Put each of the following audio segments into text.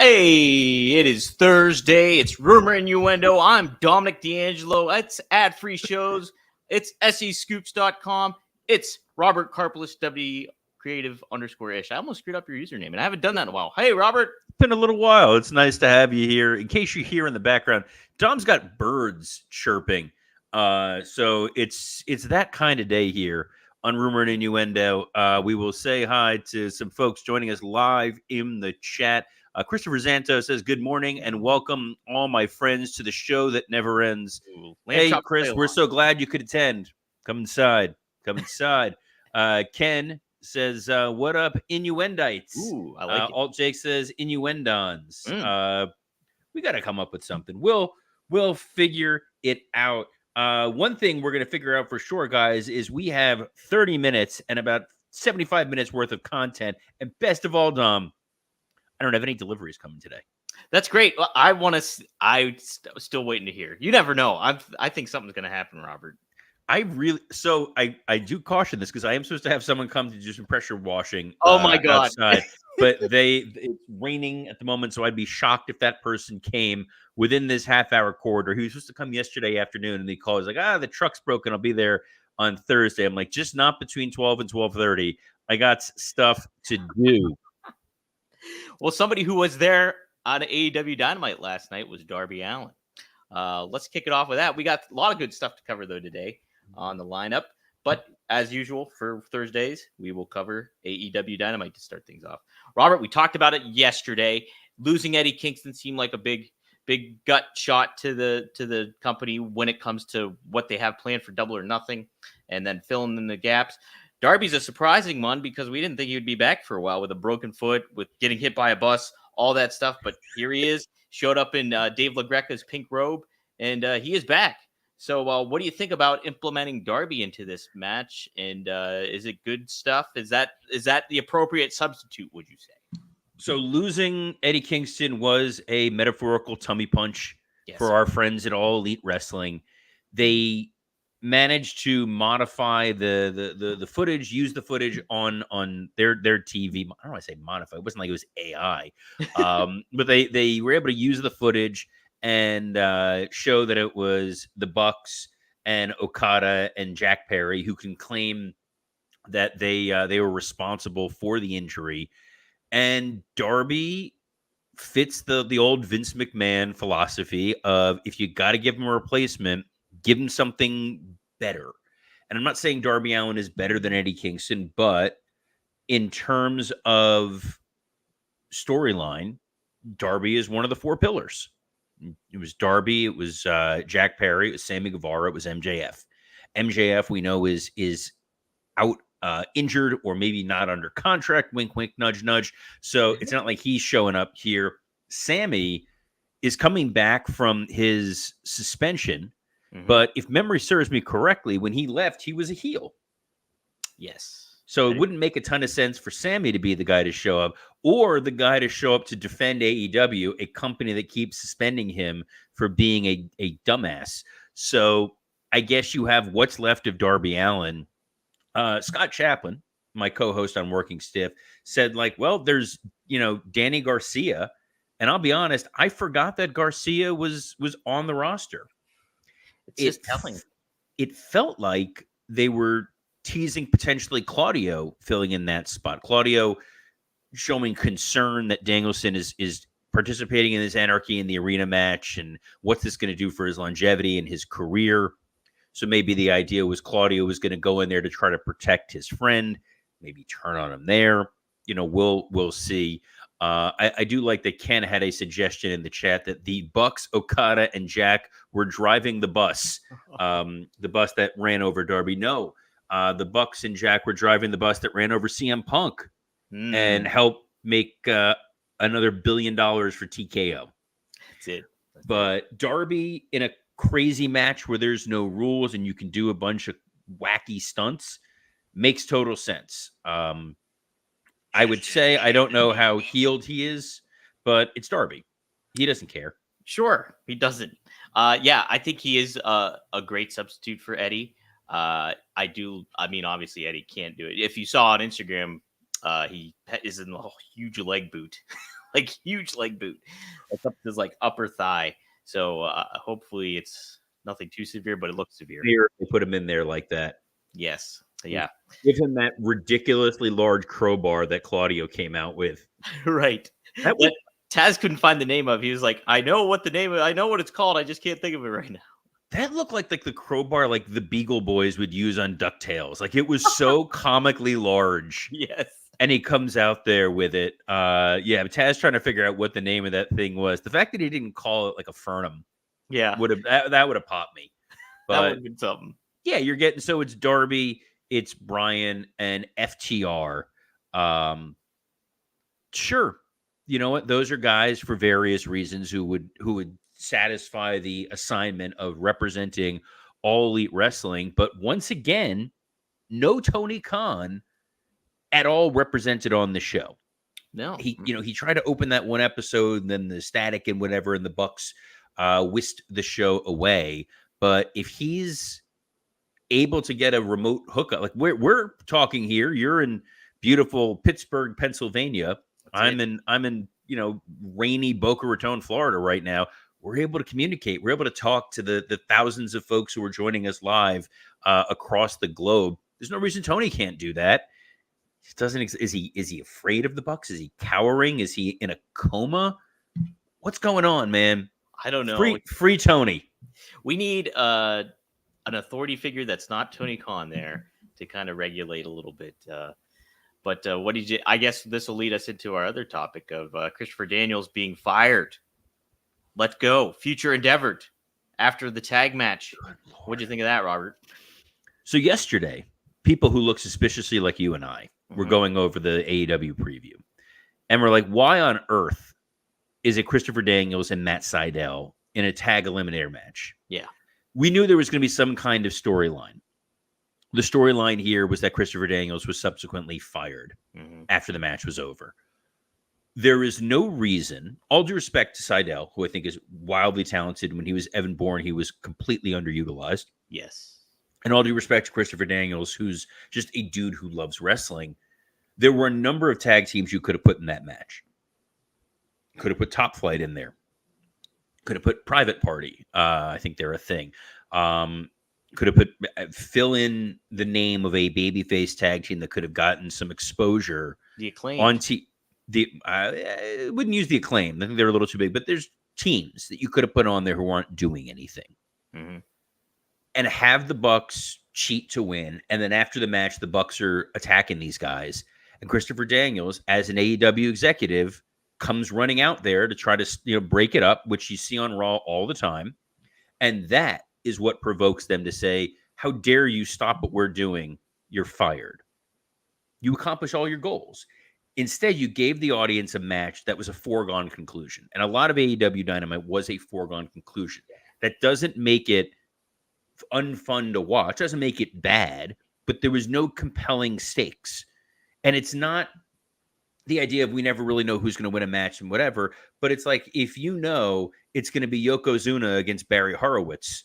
Hey, it is Thursday. It's Rumor Innuendo. I'm Dominic D'Angelo. It's ad-free shows. It's SEScoops.com. It's Robert Karpelis, W Creative _ish. I almost screwed up your username, and I haven't done that in a while. Hey, Robert. It's been a little while. It's nice to have you here. In case you hear in the background, Dom's got birds chirping. So it's that kind of day here on Rumor and Innuendo. We will say hi to some folks joining us live in the chat. Christopher Zanto says, good morning and welcome all my friends to the show that never ends. Ooh, Hey, Chris, we're so glad you could attend. Come inside. Come inside. Ken says, what up, Innuendites? Ooh, I like it. Alt Jake says, Innuendons. We got to come up with something. We'll figure it out. One thing we're going to figure out for sure, guys, is we have 30 minutes and about 75 minutes worth of content. And best of all, Dom, I don't have any deliveries coming today. That's great. I'm still waiting to hear. You never know. I think something's going to happen, Robert. I do caution this because I am supposed to have someone come to do some pressure washing. Oh my God. Outside, but it's raining at the moment, so I'd be shocked if that person came within this half-hour corridor. He was supposed to come yesterday afternoon, and he calls like, the truck's broken. I'll be there on Thursday. I'm like, just not between 12 and 12:30. I got stuff to do. Well, somebody who was there on AEW Dynamite last night was Darby Allin. Let's kick it off with that. We got a lot of good stuff to cover, though, today on the lineup. But as usual, for Thursdays, we will cover AEW Dynamite to start things off. Robert, we talked about it yesterday. Losing Eddie Kingston seemed like a big gut shot to the company when it comes to what they have planned for Double or Nothing, and then filling in the gaps. Darby's a surprising one because we didn't think he would be back for a while with a broken foot, with getting hit by a bus, all that stuff. But here he is, showed up in Dave LaGreca's pink robe, and he is back. So what do you think about implementing Darby into this match? And is it good stuff? Is that the appropriate substitute, would you say? So losing Eddie Kingston was a metaphorical tummy punch for our friends at All Elite Wrestling. They managed to modify the footage, use the footage on their TV. I don't want to say modify. It wasn't like it was AI, but they were able to use the footage and show that it was the Bucks and Okada and Jack Perry who can claim that they were responsible for the injury. And Darby fits the old Vince McMahon philosophy of, if you got to give him a replacement, give him something better. And I'm not saying Darby Allin is better than Eddie Kingston, but in terms of storyline, Darby is one of the four pillars. It was Darby, it was Jack Perry, it was Sammy Guevara, it was MJF. MJF, we know, is out injured or maybe not under contract. Wink, wink, nudge, nudge. So it's not like he's showing up here. Sammy is coming back from his suspension. But if memory serves me correctly, when he left, he was a heel. Yes. So it wouldn't make a ton of sense for Sammy to be the guy to show up, or the guy to show up to defend AEW, a company that keeps suspending him for being a dumbass. So I guess you have what's left of Darby Allin. Scott Chaplin, my co-host on Working Stiff, said, like, well, there's, Danny Garcia. And I'll be honest, I forgot that Garcia was on the roster. It's just telling. It felt like they were teasing potentially Claudio filling in that spot. Claudio showing concern that Danielson is participating in this Anarchy in the Arena match, and what's this going to do for his longevity and his career. So maybe the idea was Claudio was going to go in there to try to protect his friend, maybe turn on him there. We'll see. I do like that Ken had a suggestion in the chat that the Bucks, Okada, and Jack were driving the bus that ran over Darby. No, the Bucks and Jack were driving the bus that ran over CM Punk and helped make another $1 billion for TKO. That's it. But Darby in a crazy match where there's no rules and you can do a bunch of wacky stunts makes total sense. I would say I don't know how healed he is, but it's Darby. He doesn't care. Sure, he doesn't. I think he is a great substitute for Eddie. I mean, obviously Eddie can't do it. If you saw on Instagram, he is in a huge leg boot like huge leg boot. That's up to his like upper thigh. So hopefully it's nothing too severe, but it looks severe. They put him in there like that. Yes. Yeah. Give him that ridiculously large crowbar that Claudio came out with. Right. That was, Taz couldn't find the name of. He was like, I know what it's called. I just can't think of it right now. that looked like the crowbar like the Beagle Boys would use on DuckTales. Like it was so comically large. Yes. And he comes out there with it. Yeah, Taz trying to figure out what the name of that thing was. The fact that he didn't call it like a Fernum, yeah, would have that would have popped me. But that would have been something. Yeah, you're getting so it's Darby, it's Brian, and FTR. Sure, you know what? Those are guys for various reasons who would satisfy the assignment of representing All Elite Wrestling. But once again, no Tony Khan at all represented on the show. No, he tried to open that one episode, and then the static and whatever, and the Bucks whisked the show away. But if he's able to get a remote hookup, like we're talking here, you're in beautiful Pittsburgh, Pennsylvania. I'm in rainy Boca Raton, Florida right now. We're able to communicate. We're able to talk to the thousands of folks who are joining us live across the globe. There's no reason Tony can't do that. Is he afraid of the Bucks? Is he cowering? Is he in a coma? What's going on, man? I don't know. Free Tony. We need an authority figure that's not Tony Khan there to kind of regulate a little bit. But what did you? I guess this will lead us into our other topic of Christopher Daniels being fired. Let go. Future endeavored after the tag match. What do you think of that, Robert? So yesterday, people who look suspiciously like you and I were going over the AEW preview. And we're like, why on earth is it Christopher Daniels and Matt Sydal in a tag eliminator match? Yeah. We knew there was going to be some kind of storyline. The storyline here was that Christopher Daniels was subsequently fired after the match was over. There is no reason, all due respect to Sydal, who I think is wildly talented. When he was Evan Bourne, he was completely underutilized. Yes. And all due respect to Christopher Daniels, who's just a dude who loves wrestling. There were a number of tag teams you could have put in that match. Could have put Top Flight in there. Could have put Private Party. I think they're a thing. Could have put fill in the name of a babyface tag team that could have gotten some exposure. The Acclaim. I wouldn't use the Acclaim. I think they're a little too big. But there's teams that you could have put on there who aren't doing anything. And have the Bucks cheat to win. And then after the match, the Bucks are attacking these guys. And Christopher Daniels, as an AEW executive, comes running out there to try to break it up, which you see on Raw all the time. And that is what provokes them to say, how dare you stop what we're doing? You're fired. You accomplish all your goals. Instead, you gave the audience a match that was a foregone conclusion. And a lot of AEW Dynamite was a foregone conclusion. That doesn't make it unfun to watch. Doesn't make it bad, but there was no compelling stakes. And it's not the idea of we never really know who's going to win a match and whatever, but it's like, if you know it's going to be Yokozuna against Barry Horowitz,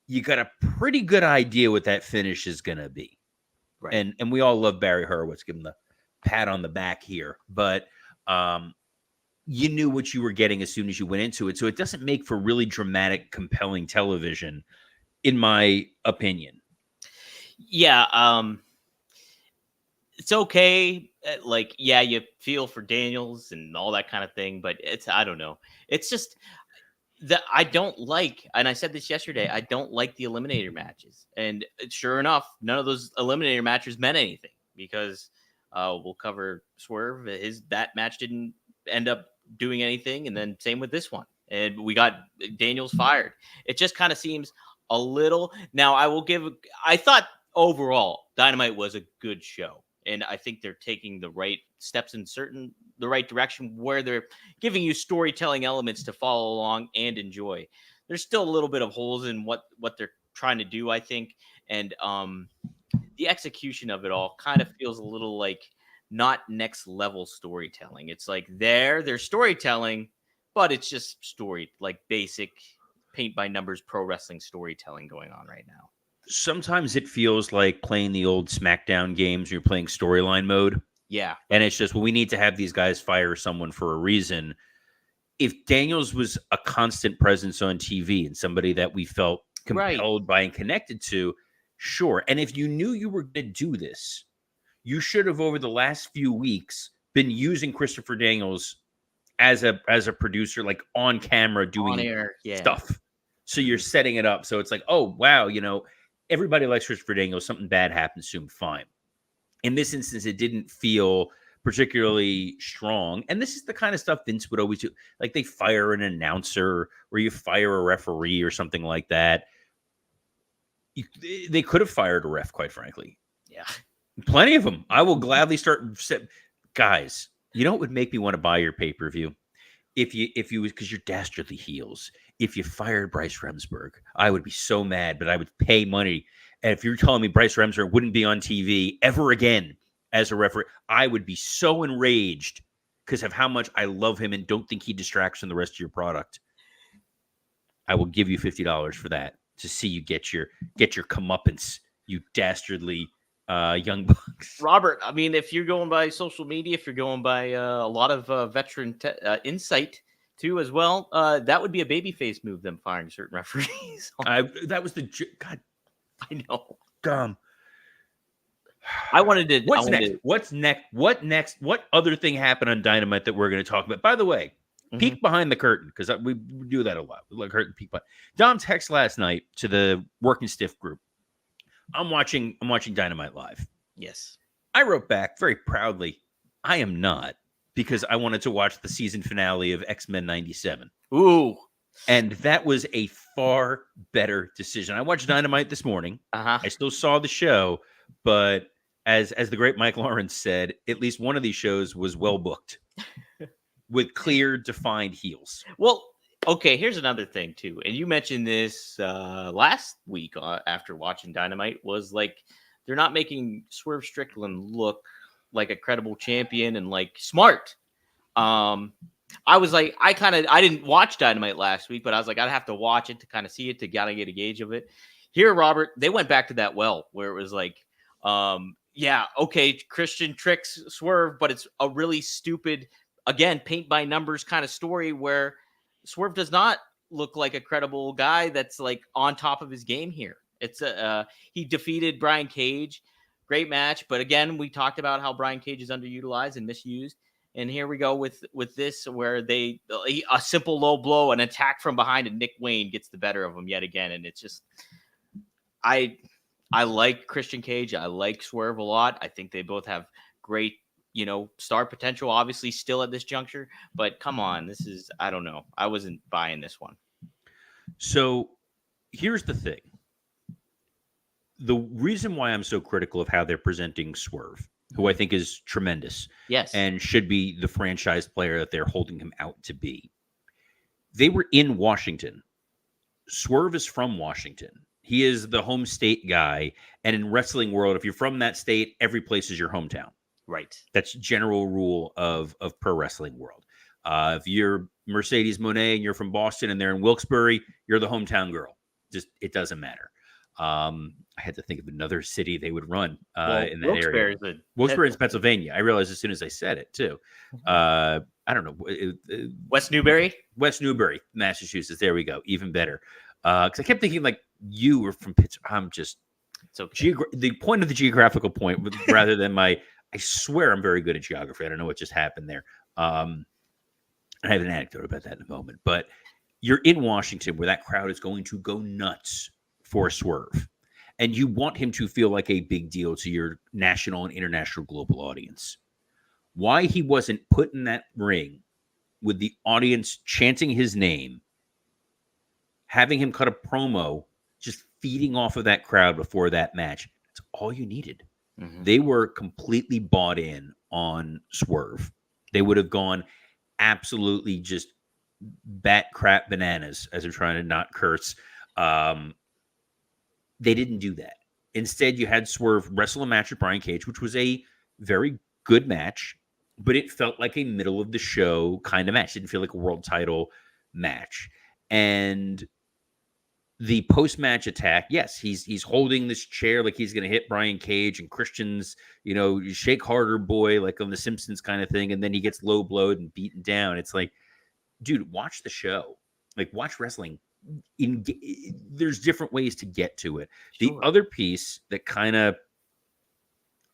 you got a pretty good idea what that finish is going to be. Right. And we all love Barry Horowitz, give him the pat on the back here, but you knew what you were getting as soon as you went into it. So it doesn't make for really dramatic, compelling television, in my opinion. Yeah. It's okay. Like, yeah, you feel for Daniels and all that kind of thing, but I don't know. It's just that I don't like, and I said this yesterday, I don't like the eliminator matches. And sure enough, none of those eliminator matches meant anything because we'll cover Swerve. That match didn't end up doing anything. And then same with this one. And we got Daniels fired. It just kind of seems a little. Now, I thought overall Dynamite was a good show. And I think they're taking the right steps in the right direction where they're giving you storytelling elements to follow along and enjoy. There's still a little bit of holes in what they're trying to do, I think. And the execution of it all kind of feels a little like not next level storytelling. It's like they're storytelling, but it's just like basic paint by numbers pro wrestling storytelling going on right now. Sometimes it feels like playing the old SmackDown games. You're playing storyline mode. Yeah. And it's just, well, we need to have these guys fire someone for a reason. If Daniels was a constant presence on TV and somebody that we felt compelled by and connected to, sure. And if you knew you were going to do this, you should have over the last few weeks been using Christopher Daniels as a producer, like on camera doing on air, stuff. So you're setting it up. So it's like, oh, wow, everybody likes Christopher Daniels. Something bad happens to him. Fine. In this instance, it didn't feel particularly strong. And this is the kind of stuff Vince would always do. Like they fire an announcer or you fire a referee or something like that. They could have fired a ref, quite frankly. Yeah. Plenty of them. I will gladly start. Guys, you know what would make me want to buy your pay-per-view? If you, because you're dastardly heels. If you fired Bryce Remsburg, I would be so mad, but I would pay money. And if you're telling me Bryce Remsburg wouldn't be on TV ever again as a referee, I would be so enraged because of how much I love him and don't think he distracts from the rest of your product. I will give you $50 for that to see you get your comeuppance, you dastardly young bucks. Robert, I mean, if you're going by social media, if you're going by a lot of veteran insight too as well, that would be a babyface move, them firing certain referees. That was the God. I know. Dumb. I wanted to. What's next? What's next? What next? What other thing happened on Dynamite that we're going to talk about? By the way, peek behind the curtain, because we do that a lot. We like curtain peek behind. Dom text last night to the Working Stiff group. I'm watching Dynamite live. Yes. I wrote back very proudly, I am not, because I wanted to watch the season finale of X-Men 97. Ooh. And that was a far better decision. I watched Dynamite this morning. I still saw the show, but as the great Mike Lawrence said, at least one of these shows was well booked with clear, defined heels. Well, okay, here's another thing too. And you mentioned this last week after watching Dynamite, was like they're not making Swerve Strickland look like a credible champion and like smart. I was like, I didn't watch Dynamite last week, but I was like, I'd have to watch it to kind of see it, to kind of get a gauge of it. Here, Robert, they went back to that well where it was like, yeah, okay, Christian tricks Swerve, but it's a really stupid, again, paint by numbers kind of story where Swerve does not look like a credible guy that's like on top of his game here. It's he defeated Brian Cage, great match, but again, we talked about how Brian Cage is underutilized and misused. And here we go with this, where a simple low blow, an attack from behind, and Nick Wayne gets the better of him yet again. And it's just, I like Christian Cage. I like Swerve a lot. I think they both have great, star potential, obviously still at this juncture. But come on, this is, I don't know. I wasn't buying this one. So here's the thing. The reason why I'm so critical of how they're presenting Swerve, who I think is tremendous. Yes. And should be the franchise player that they're holding him out to be. They were in Washington. Swerve is from Washington. He is the home state guy. And in wrestling world, if you're from that state, every place is your hometown. Right. That's general rule of pro wrestling world. If you're Mercedes Moné and you're from Boston and they're in Wilkes-Barre, you're the hometown girl. Just, it doesn't matter. I had to think of another city they would run in that area. Wilkes-Barre is Pennsylvania. I realized as soon as I said it too. I don't know. West Newbury, Massachusetts. There we go. Even better. Because I kept thinking like you were from Pittsburgh. I'm just okay. The point of the geographical point rather than my. I swear I'm very good at geography. I don't know what just happened there. I have an anecdote about that in a moment. But you're in Washington where that crowd is going to go nuts for Swerve. And you want him to feel like a big deal to your national and international global audience. Why he wasn't put in that ring with the audience chanting his name, having him cut a promo, just feeding off of that crowd before that match, that's all you needed. Mm-hmm. They were completely bought in on Swerve. They would have gone absolutely just bat crap bananas, as I'm trying to not curse. They didn't do that. Instead, you had Swerve wrestle a match with Brian Cage, which was a very good match, but it felt like a middle of the show kind of match. It didn't feel like a world title match. And the post-match attack, yes, he's holding this chair like he's going to hit Brian Cage, and Christian's, shake harder, boy, like on The Simpsons kind of thing, and then he gets low blowed and beaten down. It's like, dude, watch the show, like watch wrestling. There's different ways to get to it. Sure. The other piece that kind of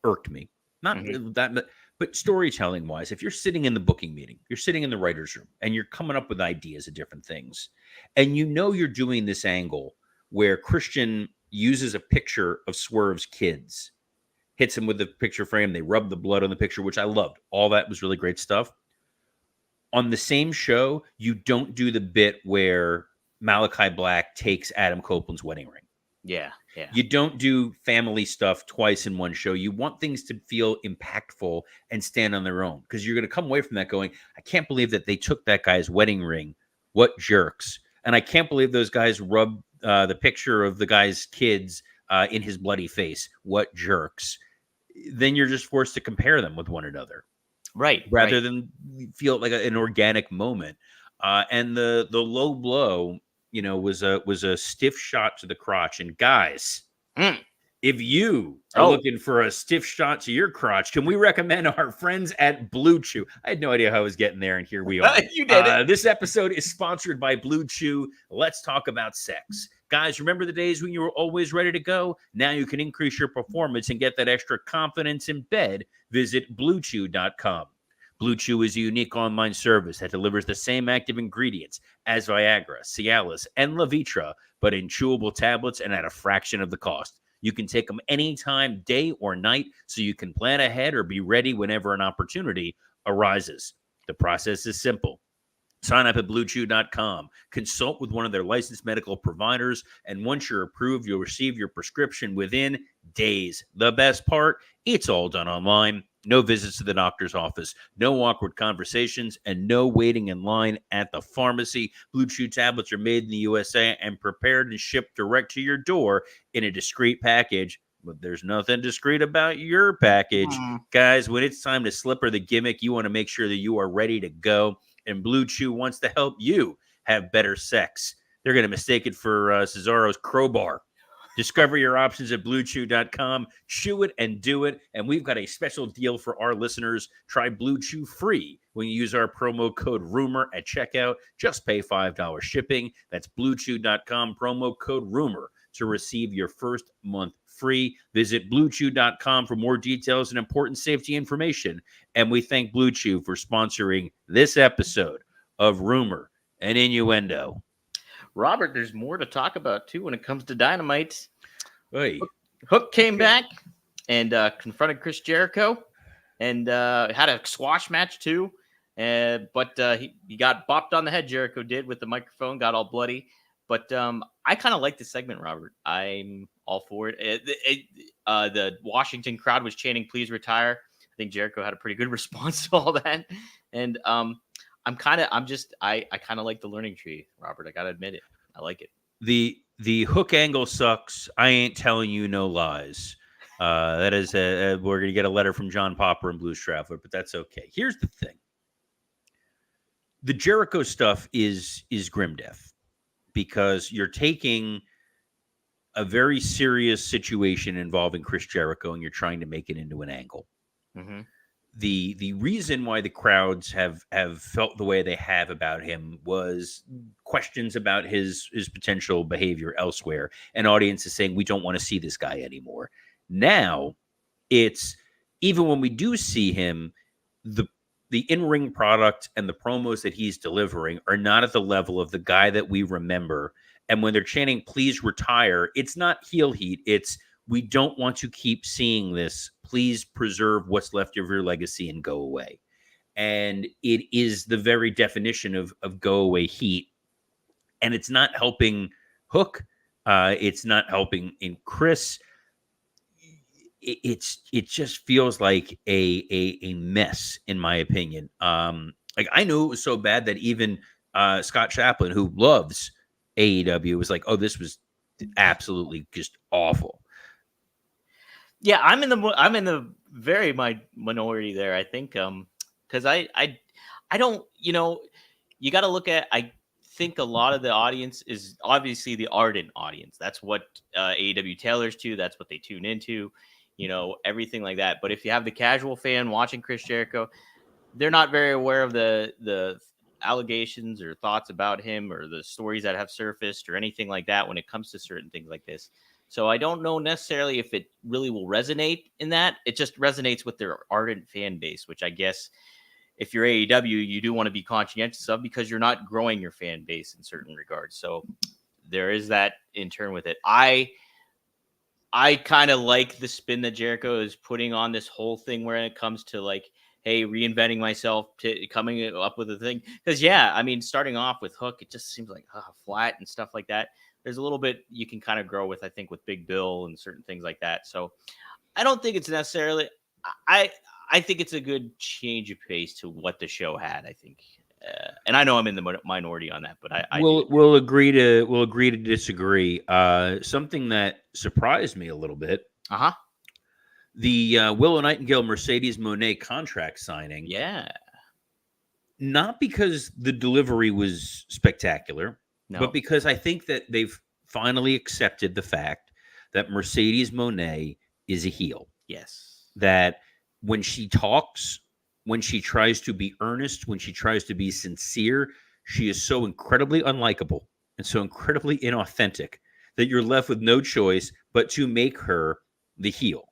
irked me, not that, but storytelling wise, if you're sitting in the booking meeting, you're sitting in the writer's room, and you're coming up with ideas of different things, and you're doing this angle where Christian uses a picture of Swerve's kids, hits him with the picture frame, they rub the blood on the picture, which I loved. All that was really great stuff. On the same show, you don't do the bit where Malachi Black takes Adam Copeland's wedding ring. Yeah. You don't do family stuff twice in one show. You want things to feel impactful and stand on their own, because you're going to come away from that going, I can't believe that they took that guy's wedding ring. What jerks. And I can't believe those guys rubbed the picture of the guy's kids in his bloody face. What jerks. Then you're just forced to compare them with one another. Right. Rather than feel like an organic moment. And the low blow, was a stiff shot to the crotch. And guys, if you are looking for a stiff shot to your crotch, can we recommend our friends at Blue Chew? I had no idea how I was getting there, and here we are. You did it. This episode is sponsored by Blue Chew. Let's talk about sex. Guys, remember the days when you were always ready to go? Now you can increase your performance and get that extra confidence in bed. Visit BlueChew.com. Blue Chew is a unique online service that delivers the same active ingredients as Viagra, Cialis, and Levitra, but in chewable tablets and at a fraction of the cost. You can take them anytime, day or night, so you can plan ahead or be ready whenever an opportunity arises. The process is simple. Sign up at BlueChew.com, consult with one of their licensed medical providers, and once you're approved, you'll receive your prescription within days. The best part, it's all done online. No visits to the doctor's office, no awkward conversations, and no waiting in line at the pharmacy. Blue Chew tablets are made in the USA and prepared and shipped direct to your door in a discreet package. But there's nothing discreet about your package. Guys, when it's time to slipper the gimmick, you want to make sure that you are ready to go. And Blue Chew wants to help you have better sex. They're going to mistake it for Cesaro's crowbar. Discover your options at BlueChew.com. Chew it and do it. And we've got a special deal for our listeners. Try Blue Chew free when you use our promo code RUMOR at checkout. Just pay $5 shipping. That's BlueChew.com, promo code RUMOR to receive your first month free. Visit BlueChew.com for more details and important safety information. And we thank Blue Chew for sponsoring this episode of Rumor and Innuendo. Robert, there's more to talk about, too, when it comes to Dynamite. Hey. Hook came back and confronted Chris Jericho and had a squash match, too. But he got bopped on the head, Jericho did, with the microphone, got all bloody. But I kind of like the segment, Robert. I'm all for it. The Washington crowd was chanting, "Please retire." I think Jericho had a pretty good response to all that. And I kind of like the learning tree, Robert. I got to admit it. I like it. The hook angle sucks. I ain't telling you no lies. That is, we're going to get a letter from John Popper and Blues Traveler, but that's okay. Here's the thing. The Jericho stuff is grim death, because you're taking a very serious situation involving Chris Jericho and you're trying to make it into an angle. Mm-hmm. The reason why the crowds have felt the way they have about him was questions about his potential behavior elsewhere, and audiences saying, we don't want to see this guy anymore. Now it's, even when we do see him, the in-ring product and the promos that he's delivering are not at the level of the guy that we remember. And when they're chanting, "Please retire," it's not heel heat. It's, we don't want to keep seeing this. Please preserve what's left of your legacy and go away. And it is the very definition of go away heat. And it's not helping Hook. It's not helping in Chris. It just feels like a mess, in my opinion. Like, I knew it was so bad that even Scott Chaplin, who loves AEW, was like, "Oh, this was absolutely just awful." Yeah, I'm in the very minority there, I think, because I don't, you got to look at, I think a lot of the audience is obviously the ardent audience. That's what AEW tailors to. That's what they tune into, everything like that. But if you have the casual fan watching Chris Jericho, they're not very aware of the allegations or thoughts about him or the stories that have surfaced or anything like that when it comes to certain things like this. So I don't know necessarily if it really will resonate in that. It just resonates with their ardent fan base, which I guess if you're AEW, you do want to be conscientious of because you're not growing your fan base in certain regards. So there is that in turn with it. I kind of like the spin that Jericho is putting on this whole thing where it comes to like, hey, reinventing myself, to coming up with a thing. Because, yeah, I mean, starting off with Hook, it just seems like flat and stuff like that. There's a little bit you can kind of grow with, I think, with Big Bill and certain things like that. So I don't think it's necessarily I think it's a good change of pace to what the show had, I think. And I know I'm in the minority on that, but we'll agree to disagree. Something that surprised me a little bit. The Willow Nightingale Mercedes Moné contract signing. Yeah. Not because the delivery was spectacular, but because I think that they've finally accepted the fact that Mercedes Moné is a heel. Yes. That when she talks, when she tries to be earnest, when she tries to be sincere, she is so incredibly unlikable and so incredibly inauthentic that you're left with no choice but to make her the heel.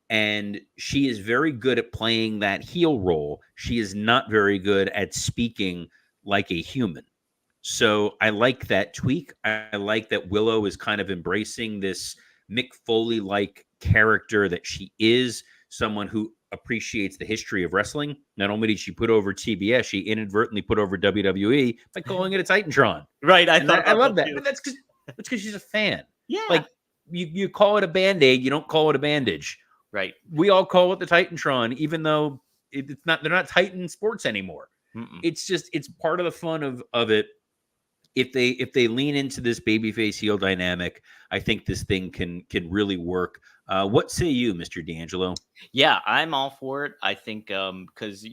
And she is very good at playing that heel role. She is not very good at speaking like a human. So I like that tweak. I like that Willow is kind of embracing this Mick Foley-like character that she is, someone who appreciates the history of wrestling. Not only did she put over TBS, she inadvertently put over WWE by calling it a Titantron. Right. I love that. But that's because she's a fan. Yeah. Like you call it a Band-Aid, you don't call it a bandage. Right. We all call it the Titantron, even though it's not. They're not Titan sports anymore. It's just it's part of the fun of it. If they lean into this babyface heel dynamic, I think this thing can really work. What say you, Mr. D'Angelo? Yeah, I'm all for it. I think because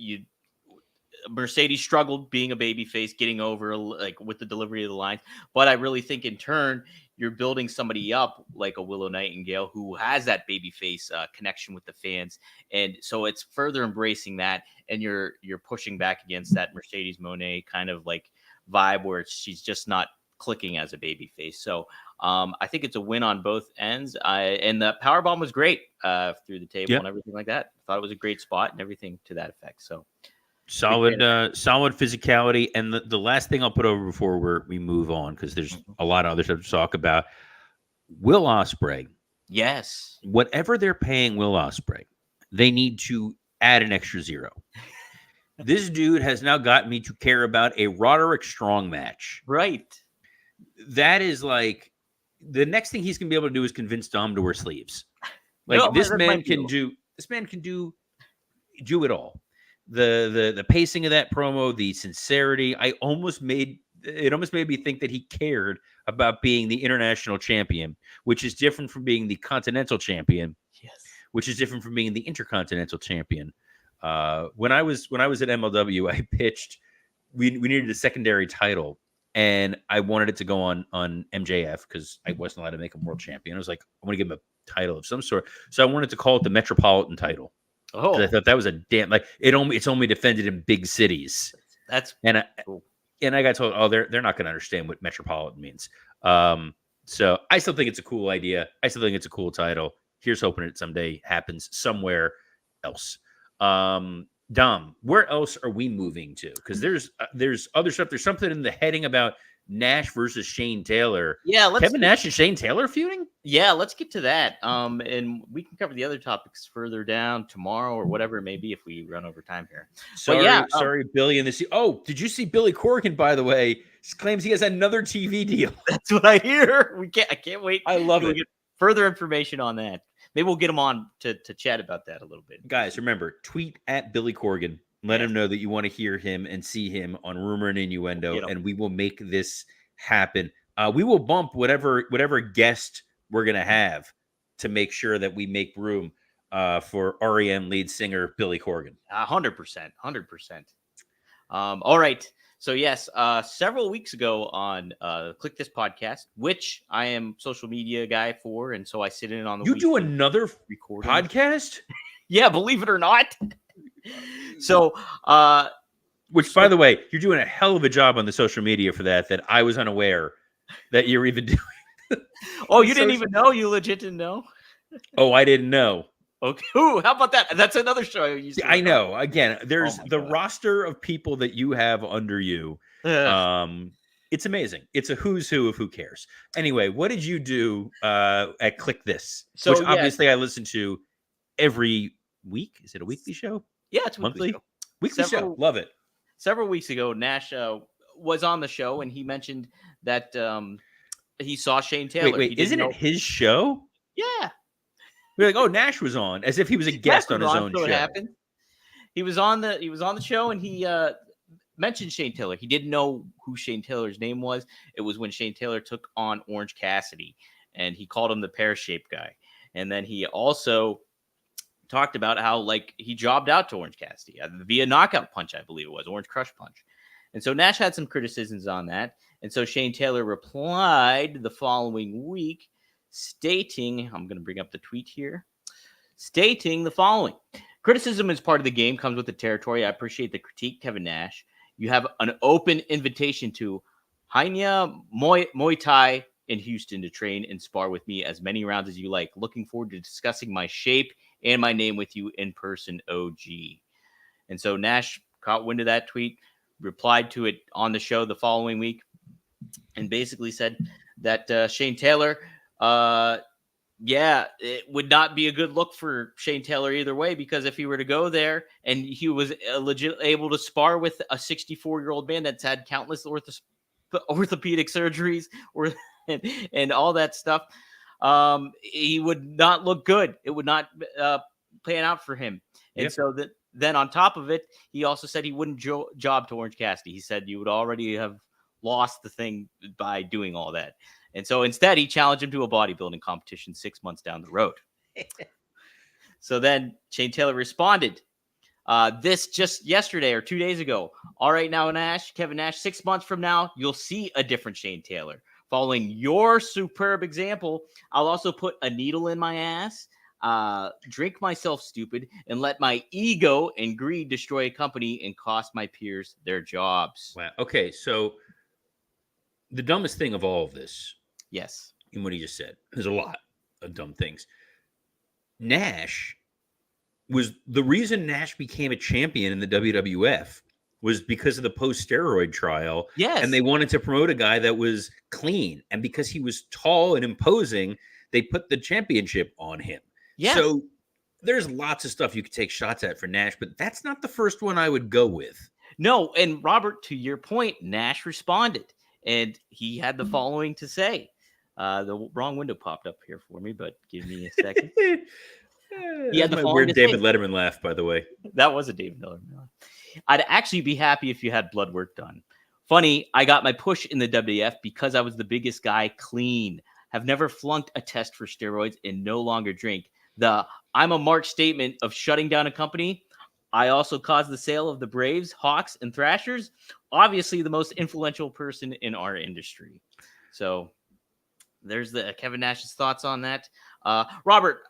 Mercedes struggled being a babyface, getting over like with the delivery of the lines. But I really think in turn, you're building somebody up like a Willow Nightingale who has that babyface connection with the fans. And so it's further embracing that. And you're pushing back against that Mercedes Moné kind of like vibe where she's just not clicking as a babyface. So I think it's a win on both ends. And the powerbomb was great through the table and everything like that. I thought it was a great spot and everything to that effect. So solid physicality. And the last thing I'll put over before we move on, because there's a lot of other stuff to talk about. Will Ospreay. Yes. Whatever they're paying Will Ospreay, they need to add an extra zero. This dude has now gotten me to care about a Roderick Strong match. Right. That is like the next thing he's gonna be able to do is convince Dom to wear sleeves. Like this man can do it all. The pacing of that promo, the sincerity. It almost made me think that he cared about being the international champion, which is different from being the continental champion. Yes. Which is different from being the intercontinental champion. When I was at MLW, I pitched. We needed a secondary title, and I wanted it to go on MJF because I wasn't allowed to make him world champion. I was like, I want to give him a title of some sort, so I wanted to call it the Metropolitan title. Oh, I thought that was a damn it's only defended in big cities. That's cool. And I got told, oh, they're not going to understand what Metropolitan means. So I still think it's a cool idea. I still think it's a cool title. Here's hoping it someday happens somewhere else. Dom, where else are we moving to? Because there's other stuff. There's something in the heading about Nash versus Shane Taylor. Yeah, Kevin Nash and Shane Taylor feuding. Yeah, let's get to that. And we can cover the other topics further down tomorrow or whatever it may be if we run over time here. Sorry, Billy. And this. Oh, did you see Billy Corgan? By the way, claims he has another TV deal. That's what I hear. I can't wait. I love it. Get further information on that. Maybe we'll get him on to chat about that a little bit. Guys, remember, tweet at Billy Corgan. Let him know that you want to hear him and see him on Rumor and Innuendo, and we will make this happen. We will bump whatever guest we're going to have to make sure that we make room for REM lead singer Billy Corgan. 100%. 100%. All right. So yes, several weeks ago on Click This Podcast, which I am social media guy for, and so I sit in on the You do another recording podcast? Yeah, believe it or not. So, which, by the way, you're doing a hell of a job on the social media for that I was unaware that you're even doing. Oh, you didn't even know? You legit didn't know? Oh, I didn't know. Okay. Ooh, how about that? That's another show I used to I know. Again, there's the God. roster of people that you have under you. It's amazing. It's a who's who of who cares. Anyway, what did you do at Click This? So, which obviously I listen to every week. Is it a weekly show? Yeah, it's a monthly. Weekly show. Love it. Several weeks ago, Nash was on the show, and he mentioned that he saw Shane Taylor. Wait, isn't it his show? Yeah. We're like, oh, Nash was on, as if he was a guest on his own show. Happened. He was on the show, and he mentioned Shane Taylor. He didn't know who Shane Taylor's name was. It was when Shane Taylor took on Orange Cassidy, and he called him the pear-shaped guy. And then he also talked about how he jobbed out to Orange Cassidy via knockout punch, I believe it was Orange Crush punch. And so Nash had some criticisms on that. And so Shane Taylor replied the following week, stating, I'm going to bring up the tweet here, stating the following: criticism is part of the game, comes with the territory. I appreciate the critique, Kevin Nash. You have an open invitation to Hainia Muay Thai in Houston to train and spar with me as many rounds as you like. Looking forward to discussing my shape and my name with you in person, OG. And so Nash caught wind of that tweet, replied to it on the show the following week, and basically said that Shane Taylor, it would not be a good look for Shane Taylor either way, because if he were to go there and he was legit able to spar with a 64-year-old man that's had countless orthopedic surgeries and all that stuff, he would not look good. It would not pan out for him. And so then on top of it, he also said he wouldn't job to Orange Cassidy. He said you would already have lost the thing by doing all that. And so instead, he challenged him to a bodybuilding competition 6 months down the road. So then Shane Taylor responded, this just yesterday or 2 days ago. All right, now, Kevin Nash, 6 months from now, you'll see a different Shane Taylor. Following your superb example, I'll also put a needle in my ass, drink myself stupid, and let my ego and greed destroy a company and cost my peers their jobs. Wow. Okay, so the dumbest thing of all of this, yes, in what he just said, there's a lot of dumb things. Nash was the reason Nash became a champion in the WWF was because of the post-steroid trial. Yes. And they wanted to promote a guy that was clean. And because he was tall and imposing, they put the championship on him. Yeah. So there's lots of stuff you could take shots at for Nash, but that's not the first one I would go with. No, and Robert, to your point, Nash responded, and he had the following to say. The wrong window popped up here for me, but give me a second. He had my weird David Letterman laugh, by the way. That was a David Letterman laugh. I'd actually be happy if you had blood work done. Funny, I got my push in the WWF because I was the biggest guy clean. Have never flunked a test for steroids and no longer drink. I'm a marked statement of shutting down a company. I also caused the sale of the Braves, Hawks, and Thrashers. Obviously, the most influential person in our industry. So there's the Kevin Nash's thoughts on that. Robert,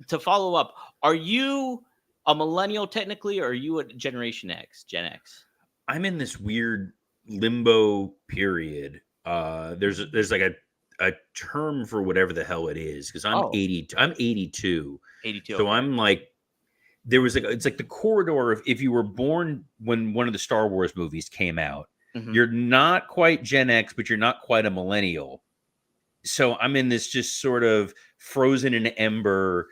to follow up, are you a millennial technically, or are you a Generation X, Gen X? I'm in this weird limbo period. There's like a term for whatever the hell it is, because I'm 82. 82. So I'm like, it's like the corridor of, if you were born when one of the Star Wars movies came out, you're not quite Gen X, but you're not quite a millennial. So I'm in this just sort of frozen in ember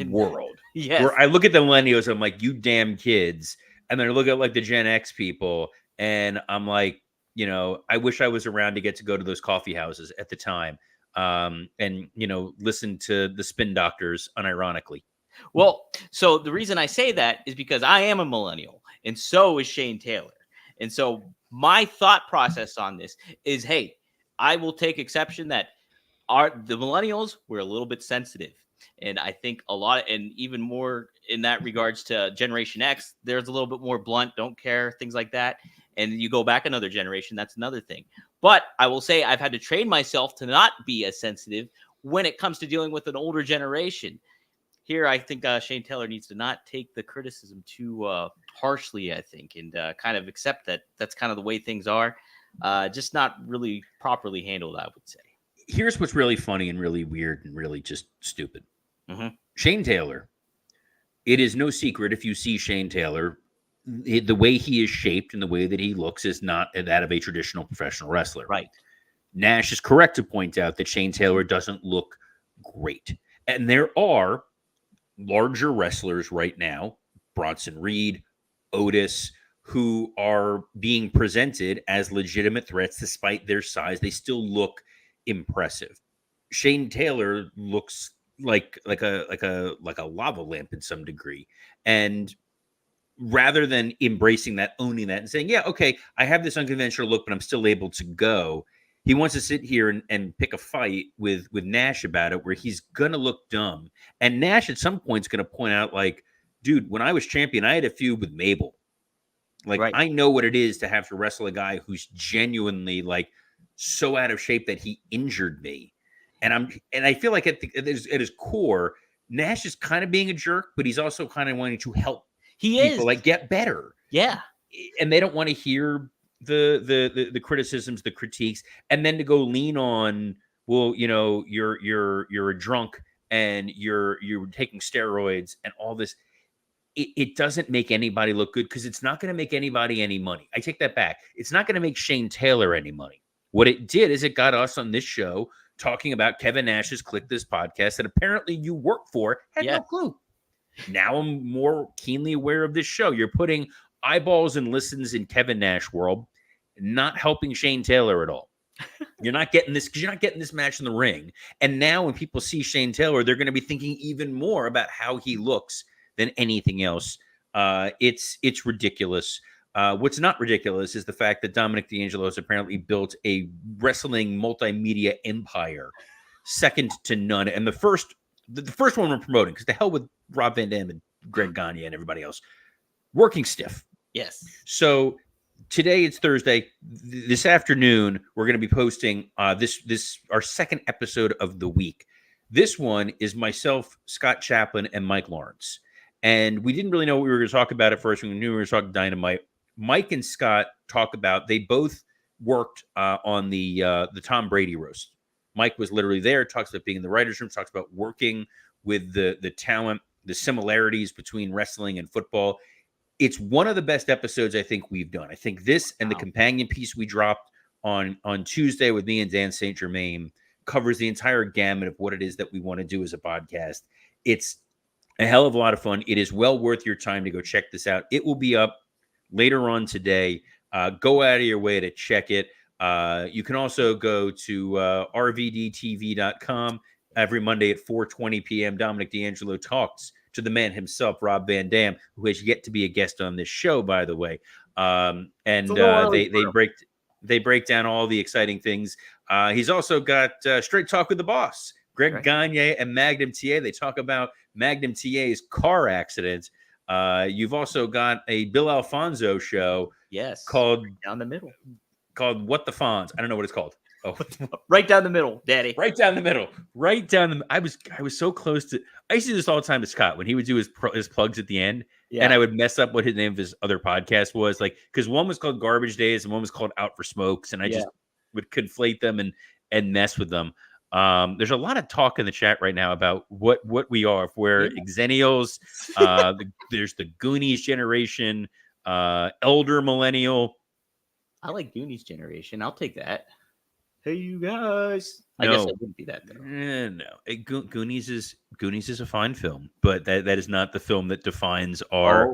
world. Yes. Where I look at the millennials, I'm like, you damn kids. And then I look at like the Gen X people, and I'm like, I wish I was around to get to go to those coffee houses at the time. And listen to the Spin Doctors unironically. Well, so the reason I say that is because I am a millennial, and so is Shane Taylor. And so my thought process on this is, hey, I will take exception that the millennials were a little bit sensitive. And I think a lot, and even more in that regards to Generation X, there's a little bit more blunt, don't care, things like that. and you go back another generation, that's another thing. But I will say I've had to train myself to not be as sensitive when it comes to dealing with an older generation. Here, I think Shane Taylor needs to not take the criticism too harshly, I think, and kind of accept that that's kind of the way things are. Just not really properly handled, I would say. Here's what's really funny and really weird and really just stupid. Mm-hmm. Shane Taylor, it is no secret if you see Shane Taylor, the way he is shaped and the way that he looks is not that of a traditional professional wrestler. Right. Nash is correct to point out that Shane Taylor doesn't look great. And there are larger wrestlers right now, Bronson Reed, Otis, who are being presented as legitimate threats despite their size. They still look impressive. Shane Taylor looks like a lava lamp in some degree. And rather than embracing that, owning that, and saying, yeah, okay, I have this unconventional look, but I'm still able to go, he wants to sit here and pick a fight with Nash about it, where he's going to look dumb. And Nash at some point is going to point out, like, dude, when I was champion, I had a feud with Mabel. Like, right. I know what it is to have to wrestle a guy who's genuinely, like, so out of shape that he injured me. And I feel like at his core, Nash is kind of being a jerk, but he's also kind of wanting to help people, like, get better. Yeah. And they don't want to hear the criticisms, the critiques, and then to go lean on, well, you know, you're a drunk and you're taking steroids and all this. It doesn't make anybody look good, because it's not going to make anybody any money. I take that back. It's not going to make Shane Taylor any money. What it did is it got us on this show talking about Kevin Nash's Click This podcast that apparently you work for, had no clue. Now I'm more keenly aware of this show. You're putting eyeballs and listens in Kevin Nash world, not helping Shane Taylor at all. You're not getting this, because you're not getting this match in the ring. And now when people see Shane Taylor, they're going to be thinking even more about how he looks than anything else. It's ridiculous. What's not ridiculous is the fact that Dominic D'Angelo has apparently built a wrestling multimedia empire, second to none. And the first one we're promoting, because the hell with Rob Van Dam and Greg Gagne and everybody else, Working Stiff. Yes. So today it's Thursday. This afternoon we're going to be posting this our second episode of the week. This one is myself, Scott Chaplin, and Mike Lawrence. And we didn't really know what we were going to talk about at first. We knew we were going to talk Dynamite. Mike and Scott talk about, they both worked on the Tom Brady roast. Mike was literally there, talks about being in the writer's room, talks about working with the talent, the similarities between wrestling and football. It's one of the best episodes I think we've done. I think this and the companion piece we dropped on Tuesday with me and Dan St. Germain covers the entire gamut of what it is that we want to do as a podcast. It's a hell of a lot of fun. It is well worth your time to go check this out. It will be up later on today. Go out of your way to check it. You can also go to rvdtv.com every Monday at 4:20 p.m. Dominic D'Angelo talks to the man himself, Rob Van Dam, who has yet to be a guest on this show, by the way. They break down all the exciting things. He's also got Straight Talk with the Boss, Greg Gagne and Magnum TA. They talk about Magnum TA's car accident. You've also got a Bill Alfonso show. Yes. Called Right Down the Middle. Called What the Fonz. I don't know what it's called. Oh, Right Down the Middle, Daddy. Right down the middle. Right down the. I was so close to. I used to do this all the time to Scott when he would do his plugs at the end, and I would mess up what his name of his other podcast was, like, because one was called Garbage Days and one was called Out for Smokes, and I just would conflate them and mess with them. There's a lot of talk in the chat right now about what we are. If we're Xennials, there's the Goonies generation, elder millennial. I like Goonies generation. I'll take that. Hey, you guys. No. I guess I wouldn't be that though. No. Goonies is a fine film, but that is not the film that defines our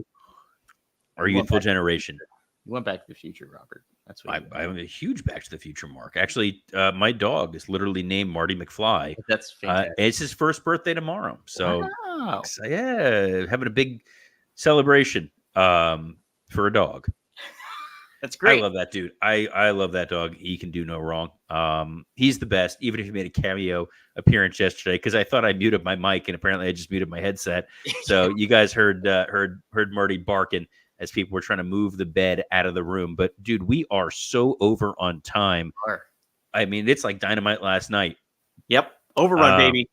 youthful generation. You went Back to the Future, Robert. That's what I'm a huge Back to the Future mark. Actually, my dog is literally named Marty McFly. That's fantastic. It's his first birthday tomorrow. So, wow. Having a big celebration for a dog. That's great. I love that dude. I love that dog. He can do no wrong. He's the best, even if he made a cameo appearance yesterday, because I thought I muted my mic and apparently I just muted my headset. So you guys heard Marty barking as people were trying to move the bed out of the room. But dude, we are so over on time. I mean, it's like Dynamite last night. Yep. Overrun, baby.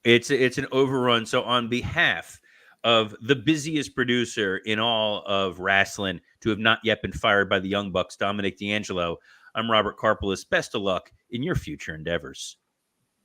It's an overrun. So on behalf of the busiest producer in all of wrestling to have not yet been fired by the Young Bucks, Dominic D'Angelo, I'm Robert Karpelis. Best of luck in your future endeavors.